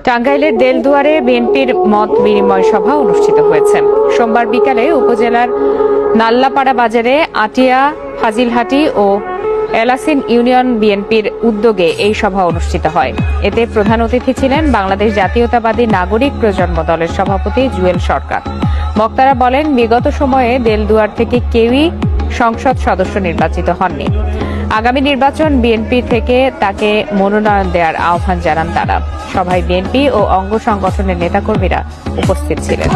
টাঙ্গাইলের দেলদুয়ারে বিএনপির মত বিনিময় সভা অনুষ্ঠিত হয়েছে। সোমবার বিকালে উপজেলার নাল্লাপাড়া বাজারে আটিয়া, ফাজিলহাটি ও এলাসিন ইউনিয়ন বিএনপির উদ্যোগে এই সভা অনুষ্ঠিত হয়। এতে প্রধান অতিথি ছিলেন বাংলাদেশ জাতীয়তাবাদী নাগরিক প্রজন্ম দলের সভাপতি জুয়েল সরকার। বক্তারা বলেন, বিগত সময়ে দেলদুয়ার থেকে কেউই সংসদ সদস্য নির্বাচিত হননি। আগামী নির্বাচন বিএনপি থেকে তাকে মনোনয়ন দেওয়ার আহ্বান জানান তারা। সভায় বিএনপি ও অঙ্গ সংগঠনের নেতাকর্মীরা উপস্থিত ছিলেন।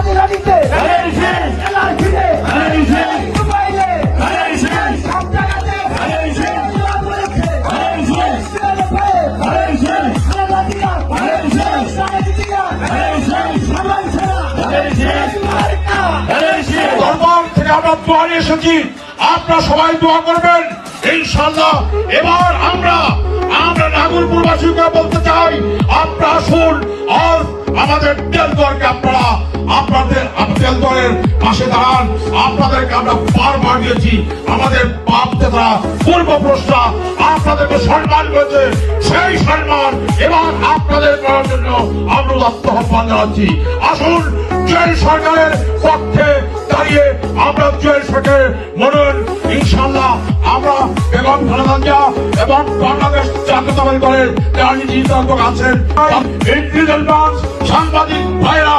আমরা দোয়া নিয়ে এসেছি, আপনারা সবাই দোয়া করবেন ইনশাআল্লাহ। এবার আমরা নাগরপুরবাসীকে বলতে চাই, আপনারা আসুন আর আমাদের দেলদুয়ারকে আপনাদের দেলদুয়ারের পাশে দাঁড়ান। আপনাদেরকে আমরা বারবার দিয়েছি, আমাদের বাপ দাদা পূর্বপুরুষরা আপনাদেরকে সম্মান করেছে, সেই সম্মান এবার আপনাদের করার জন্য আমরা আহ্বান জানাচ্ছি। আসুন জুয়েল সরকারের পক্ষে দাঁড়িয়ে আমরা জুয়েল সরকারের মনোনয়ন ইনশাআল্লাহ আমরা বেগম খালেদা জিয়া এবং বাংলাদেশ জাতীয়তাবাদী দলের রাজনীতি নির্ধারক আছেন, সাংবাদিক ভাইরা,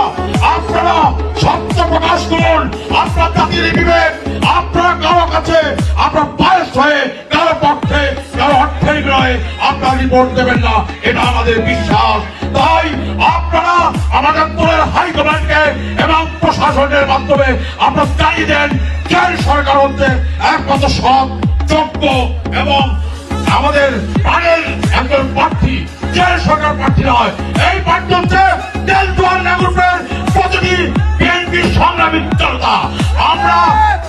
আপনারা সত্য প্রকাশ করুন। আপনার জাতির বিবেক, আপনারা কারো কাছে আপনার বায়াস হয়ে কারো পক্ষে কারো অর্থের বিনয়ে আপনারা রিপোর্ট দেবেন না, এটা আমাদের বিশ্বাস। তাই আপনারা আমাদের দলের হাইকমান্ডকে এবং প্রশাসনের মাধ্যমে আপনারা জানিয়ে দেন, জুয়েল সরকার হচ্ছে একমাত্র সৎ, যোগ্য এবং আমাদের প্রাণের একজন প্রার্থী। জুয়েল সরকার প্রার্থী নয়, এই প্রার্থী হচ্ছে দেলদুয়ার নাগরপুরের প্রতিটি বিএনপি সংগ্রামী জনতা। আমরা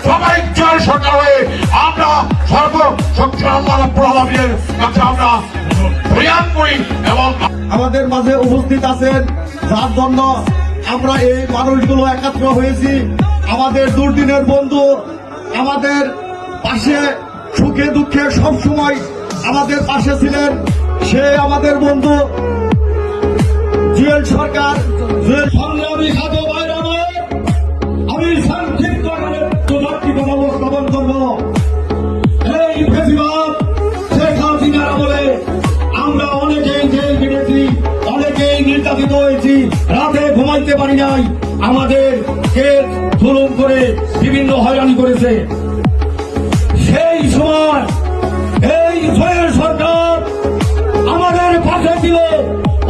সবাই জুয়েল সরকার হয়ে আমরা সর্বশক্তি আল্লাহ রাব্বুল আলামিনের কাছে আমরা প্রয়াস করি এবং আমাদের মাঝে উপস্থিত আছেন, যার জন্য আমরা এই মানুষগুলো একাত্র হয়েছি। আমাদের দুর্দিনের বন্ধু, আমাদের পাশে সুখে দুঃখে সবসময় আমাদের পাশে ছিলেন, সে আমাদের বন্ধু জুয়েল সরকার। সংগ্রামী সাধু ভাইরা, আমি সংক্ষিপ্ত উপস্থাপন করব। এই ফেসিবাদ শেখ হাসিনার আমলে আমরা অনেকেই জেল কেটেছি, অনেকেই নির্যাতিত হয়েছি, রাতে ঘুমাইতে পারি নাই, আমাদের কেস জুলুম করে বিভিন্ন হয়রানি করেছে। সেই সময় এই জুয়েল সরকার আমাদের পাশে ছিল,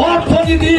অর্থনীতি